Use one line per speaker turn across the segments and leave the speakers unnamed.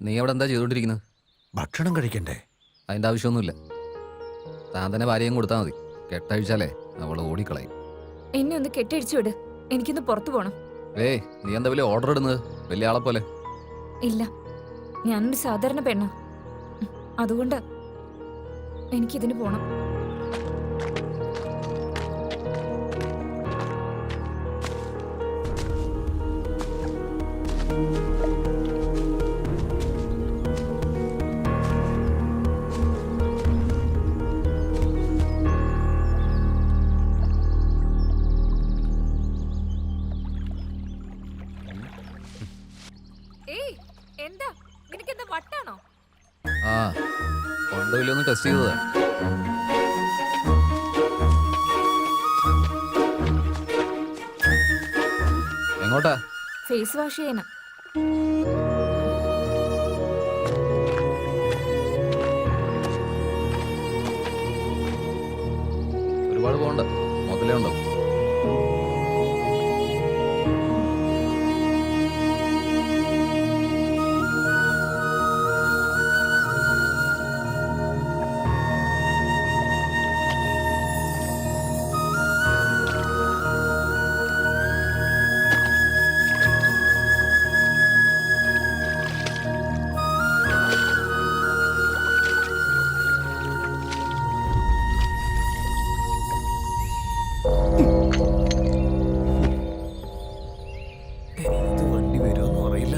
നീ അവിടെ എന്താ ചെയ്തുകൊണ്ടിരിക്കുന്നത്?
ഭക്ഷണം കഴിക്കണ്ടേ?
അതിൻ്റെ ആവശ്യമൊന്നുമില്ല. താൻ തന്നെ ഭാര്യയും കൊടുത്താൽ മതി. കെട്ടഴിച്ചാലേ അവൾ ഓടിക്കളയും.
എന്നെ ഒന്ന് കെട്ടഴിച്ചു വിട്. എനിക്കൊന്ന് പുറത്തു പോണം.
നീ എന്താ വലിയ ഓർഡർ ഇടുന്നത്? വലിയ ആളെ പോലെ.
ഇല്ല, ഞാനൊരു സാധാരണ പെണ്ണാ. അതുകൊണ്ട് എനിക്കിതിന് പോണം. എന്താ നിനക്കെന്താ വട്ടാണോ?
ആ, ഉണ്ടോ ഇല്ലയൊന്ന് ടെസ്റ്റ് ചെയ്തതാ. എങ്ങോട്ടാ?
ഫേസ് വാഷ് ചെയ്യാനാ.
ഒരുപാട് പോകണ്ട, മുതലേ ഉണ്ടോ?
ഇത് വണ്ടി വരുമെന്നും അറിയില്ല,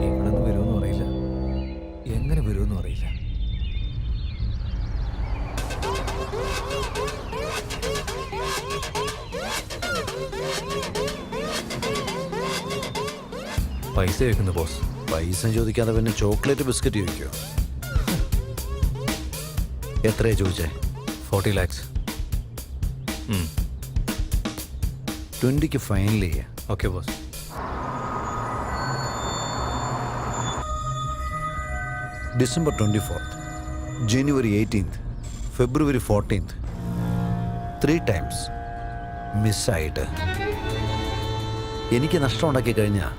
ഇവിടെ നിന്ന് വരുമെന്നും അറിയില്ല, എങ്ങനെ വരുമെന്നും അറിയില്ല. പൈസ ചോദിക്കുന്നു ബോസ്.
പൈസ ചോദിക്കാതെ പിന്നെ ചോക്ലേറ്റ് ബിസ്ക്കറ്റ് ചോദിക്കോ? എത്രയാ ചോദിച്ചേ?
40 lakhs.
20ക്ക് ഫൈനൽ ചെയ്യാം.
Okay boss.
ഡിസംബർ 24th, ജനുവരി 18th, ഫെബ്രുവരി 14th, 3 times മിസ്സായിട്ട്. എനിക്ക് നഷ്ടം ഉണ്ടാക്കി കഴിഞ്ഞാൽ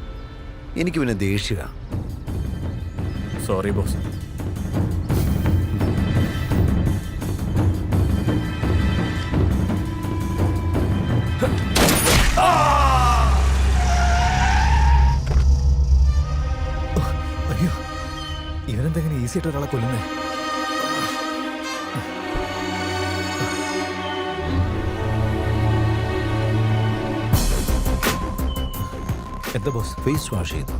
എനിക്ക് പിന്നെ ദേഷ്യമാണ്.
Sorry boss. അയ്യോ, ഇവനെന്തെങ്ങനെ ഈസി ആയിട്ട് ഒരാളെ കൊല്ലുന്നേ? എന്താ ബോസ്?
ഫേസ് വാഷ് ചെയ്തു.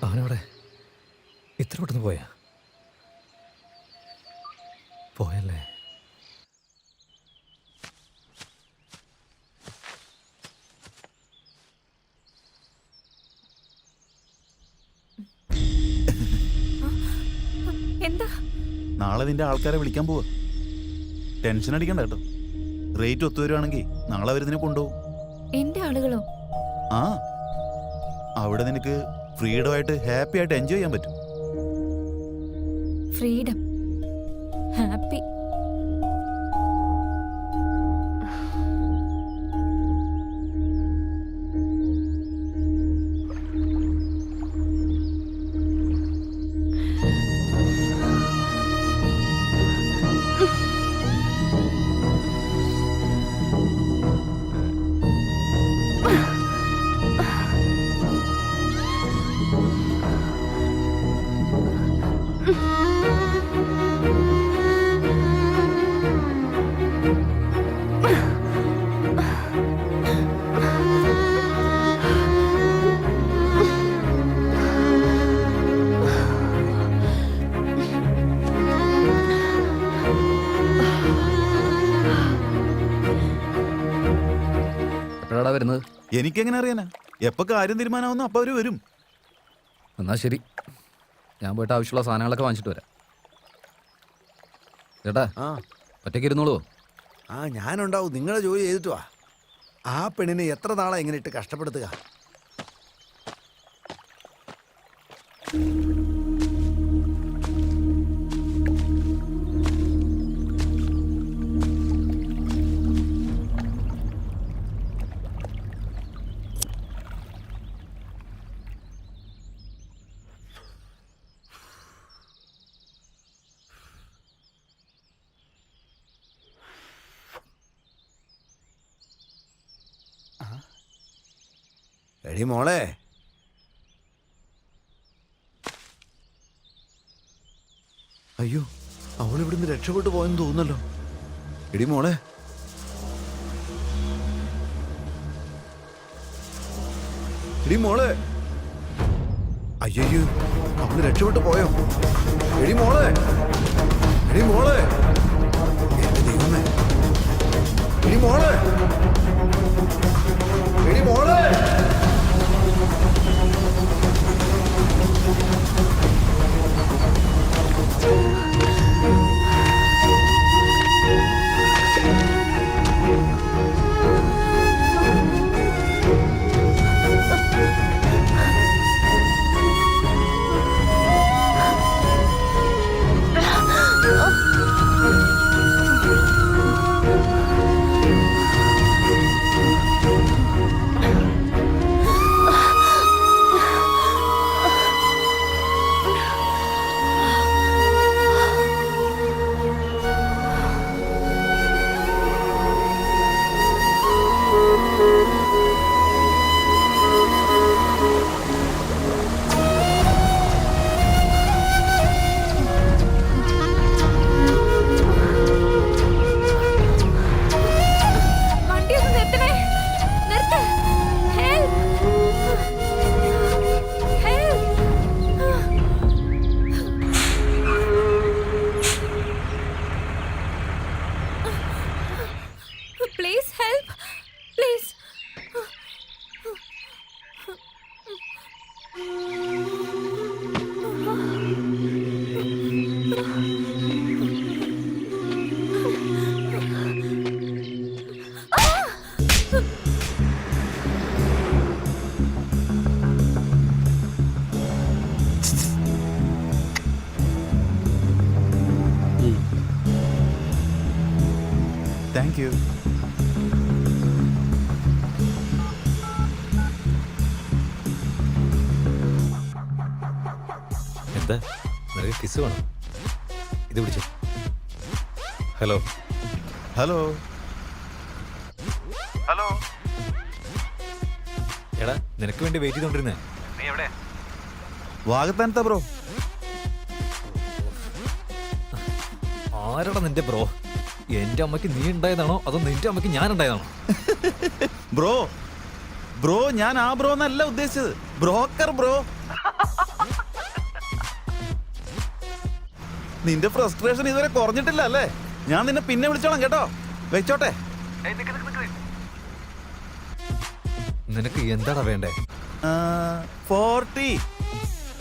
അവനവിടെ ഇത്ര പെട്ടെന്ന് പോയല്ലേ?
എന്താ?
നാളെ നിന്റെ ആൾക്കാരെ വിളിക്കാൻ പോവാ. ടെൻഷൻ അടിക്കണ്ട കേട്ടോ. റേറ്റ് ഒത്തുവരുവാണെങ്കിൽ നാളെ അവരിതിനെ കൊണ്ടുപോകും.
എന്റെ ആളുകളോ?
ആ, അവിടെ നിനക്ക് ഫ്രീഡം ആയിട്ട് ഹാപ്പി ആയിട്ട് എൻജോയ് ചെയ്യാൻ പറ്റും.
Freedom, happy.
എപ്പോഴാടാ വരുന്നത്?
എനിക്കെങ്ങനെ അറിയാനാ? എപ്പോ കാര്യം തീരുമാനമാവുന്നു അപ്പൊ അവര് വരും.
എന്നാ ശരി, ഞാൻ പോയിട്ട് ആവശ്യമുള്ള സാധനങ്ങളൊക്കെ വാങ്ങിച്ചിട്ട് വരാം. ചേട്ടാ, ഒറ്റയ്ക്ക് ഇരുന്നോളൂ.
ആ ഞാനുണ്ടാവും, നിങ്ങളെ ജോലി ചെയ്തിട്ട് വാ. ആ പെണ്ണിനെ എത്ര നാളെ ഇങ്ങനെ ഇട്ട് കഷ്ടപ്പെടുത്തുക. എടി മോളെ, അയ്യോ അവൾ ഇവിടുന്ന് രക്ഷപ്പെട്ടു പോയെന്ന് തോന്നുന്നല്ലോ. എടി മോളെ, എടി മോളെ, അയ്യോ അവള് രക്ഷപ്പെട്ടു പോയോ? എടി മോളെ, എടി മോളെ, എന്റെ ദൈവമേ, എടി മോളെ, എടി മോളെ.
വണ്ടി ഒന്ന് നിർത്തണേ. നിർത്ത്. Help. Help. Please help. Please.
Thank you.
എന്താ നിനക്ക് കിസ് വേണം? ഇത് പിടിച്ചു. Hello
hello hello.
എടാ, നിനക്ക് വേണ്ടി വെയിറ്റ് ചെയ്തോണ്ടിരുന്നേ.
വാഗത്താനത്താ ബ്രോ.
ആരാടാ നിന്റെ ബ്രോ? എന്റെ അമ്മയ്ക്ക് നീ ഉണ്ടായതാണോ അതോ നിന്റെ അമ്മയ്ക്ക് ഞാൻ ഉണ്ടായതാണോ?
ബ്രോ ബ്രോ ഞാൻ ആ ബ്രോ എന്നല്ല ഉദ്ദേശിച്ചത്. Broker bro. നിന്റെ ഫ്രസ്ട്രേഷൻ ഇതുവരെ കുറഞ്ഞിട്ടില്ല അല്ലേ? ഞാൻ നിന്നെ പിന്നെ വിളിച്ചോളാം കേട്ടോ. വെച്ചോട്ടെ.
നിനക്ക് എന്താടാ വേണ്ടേ?
40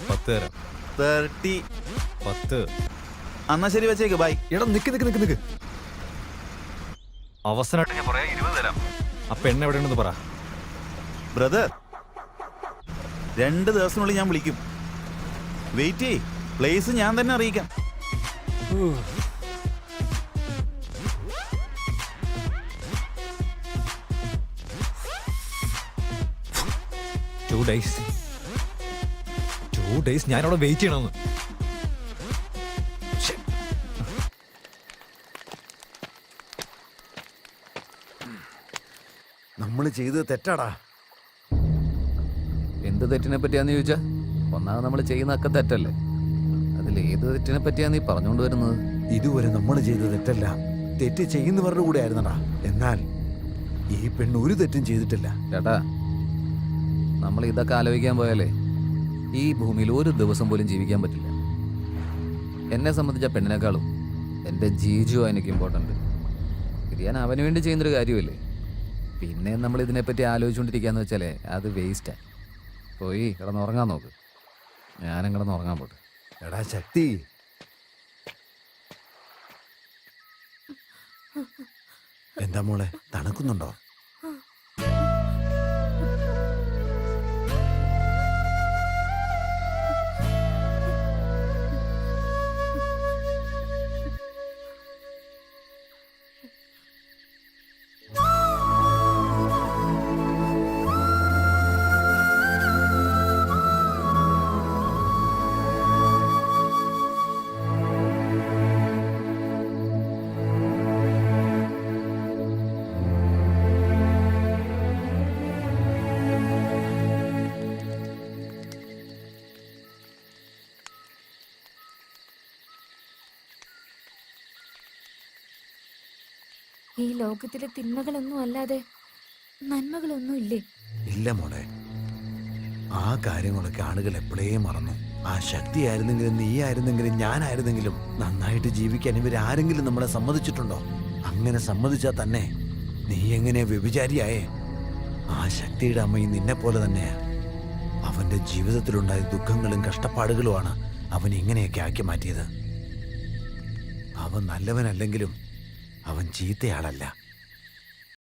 10 തരാം.
30.
10.
എന്നാ ശരി, വെച്ചേക്ക്. ബൈ.
എടാ നിക്ക് നിക്ക് നിക്ക് നിക്ക്. അവസാനമായിട്ട് ഞാൻ പറയാം 20 തരാം. ആ പെണ്ണ് എവിടെയുണ്ടെന്ന് പറ.
ബ്രദർ, 2 ദിവസത്തിനുള്ളിൽ ഞാൻ വിളിക്കും. വെയിറ്റ് ചെയ്യ്. പ്ലേസ് ഞാൻ തന്നെ അറിയിക്കാം.
Two days ഞാൻ അവിടെ വെയിറ്റ് ചെയ്യണമെന്ന്.
നമ്മൾ ചെയ്തത് തെറ്റാടാ.
എന്ത് തെറ്റിനെ പറ്റിയാന്ന് ചോദിച്ചാ, ഒന്നാമത് നമ്മൾ ചെയ്യുന്നതൊക്കെ തെറ്റല്ലേ. അതിൽ ഏത് തെറ്റിനെ പറ്റിയാ നീ പറഞ്ഞുകൊണ്ട് വരുന്നത്?
ഇതുവരെ നമ്മൾ ചെയ്ത തെറ്റല്ല, തെറ്റ് ചെയ്യുന്നവരുടെ കൂടെ ആയിരുന്നടാ. എന്നാൽ ഈ പെണ്ണ് ഒരു തെറ്റും ചെയ്തിട്ടില്ല.
ചേട്ടാ, നമ്മൾ ഇതൊക്കെ ആലോചിക്കാൻ പോയാലേ ഈ ഭൂമിയിൽ ഒരു ദിവസം പോലും ജീവിക്കാൻ പറ്റില്ല. എന്നെ സംബന്ധിച്ച പെണ്ണിനേക്കാളും എൻ്റെ ജീജു എനിക്ക് ഇമ്പോർട്ടൻ്റ്. ഇത് ഞാൻ അവന് വേണ്ടി ചെയ്യുന്നൊരു കാര്യമല്ലേ. പിന്നെ നമ്മൾ ഇതിനെപ്പറ്റി ആലോചിച്ചുകൊണ്ടിരിക്കുകയെന്ന് വെച്ചാലേ അത് വേസ്റ്റാണ്. പോയി കിടന്നുറങ്ങാൻ നോക്ക്. ഞാനും കിടന്നുറങ്ങാൻ പോട്ടെ.
എടാ ശക്തി, എന്താ മോളെ, തണുക്കുന്നുണ്ടോ?
ഈ ലോകത്തിലെ തിന്മകളൊന്നും അല്ലാതെ നന്മകളൊന്നും ഇല്ലേ?
ഇല്ല മോളെ, ആ കാര്യങ്ങളൊക്കെ ആളുകൾ എപ്പോഴേ മറന്നു. ആ ശക്തി ആയിരുന്നെങ്കിലും, നീ ആയിരുന്നെങ്കിലും, ഞാനായിരുന്നെങ്കിലും നന്നായിട്ട് ജീവിക്കാൻ ഇവരാരെങ്കിലും നമ്മളെ സമ്മതിച്ചിട്ടുണ്ടോ? അങ്ങനെ സമ്മതിച്ചാൽ തന്നെ നീ എങ്ങനെ വ്യഭിചാരിയായേ? ആ ശക്തിയുടെ അമ്മയും നിന്നെ പോലെ തന്നെയാ. അവന്റെ ജീവിതത്തിലുണ്ടായ ദുഃഖങ്ങളും കഷ്ടപ്പാടുകളുമാണ് അവൻ ഇങ്ങനെയൊക്കെ ആക്കി മാറ്റിയത്. അവൻ നല്ലവനല്ലെങ്കിലും അവൻ ചീത്തയാളല്ല.